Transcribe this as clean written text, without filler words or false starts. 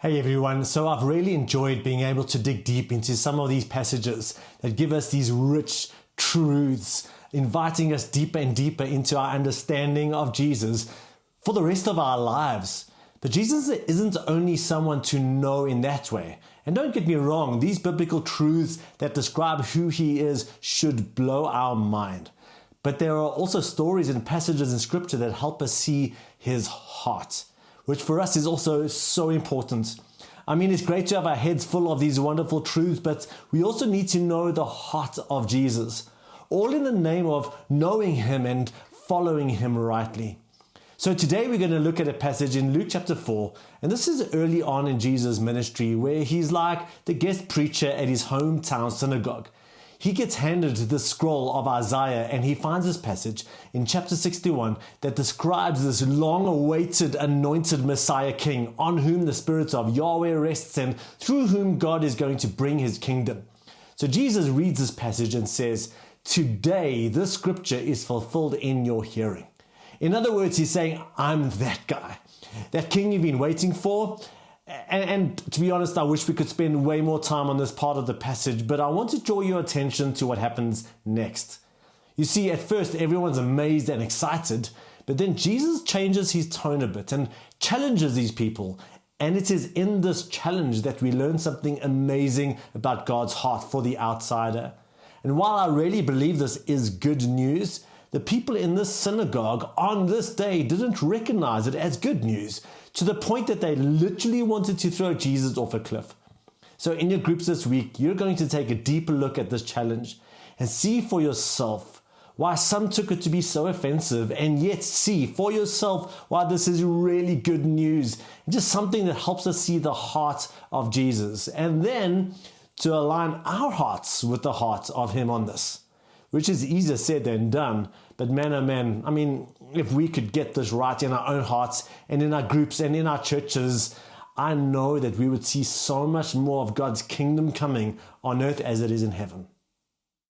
Hey everyone, so I've really enjoyed being able to dig deep into some of these passages that give us these rich truths, inviting us deeper and deeper into our understanding of Jesus for the rest of our lives. But Jesus isn't only someone to know in that way. And don't get me wrong, these biblical truths that describe who he is should blow our mind. But there are also stories and passages in scripture that help us see his heart, which for us is also so important. I mean, it's great to have our heads full of these wonderful truths, but we also need to know the heart of Jesus, all in the name of knowing him and following him rightly. So today we're going to look at a passage in Luke chapter 4, and this is early on in Jesus' ministry where he's like the guest preacher at his hometown synagogue. He gets handed the scroll of Isaiah and he finds this passage in chapter 61 that describes this long-awaited anointed Messiah King on whom the Spirit of Yahweh rests and through whom God is going to bring his kingdom. So Jesus reads this passage and says, "Today this scripture is fulfilled in your hearing." In other words, he's saying, I'm that guy, that king you've been waiting for. And to be honest, I wish we could spend way more time on this part of the passage, but I want to draw your attention to what happens next. You see, at first, everyone's amazed and excited, but then Jesus changes his tone a bit and challenges these people. And it is in this challenge that we learn something amazing about God's heart for the outsider. And while I really believe this is good news, the people in this synagogue on this day didn't recognize it as good news, to the point that they literally wanted to throw Jesus off a cliff. So in your groups this week, you're going to take a deeper look at this challenge and see for yourself why some took it to be so offensive, and yet see for yourself why this is really good news, and just something that helps us see the heart of Jesus, and then to align our hearts with the heart of him on this, which is easier said than done. But man, oh man, I mean, if we could get this right in our own hearts and in our groups and in our churches, I know that we would see so much more of God's kingdom coming on earth as it is in heaven.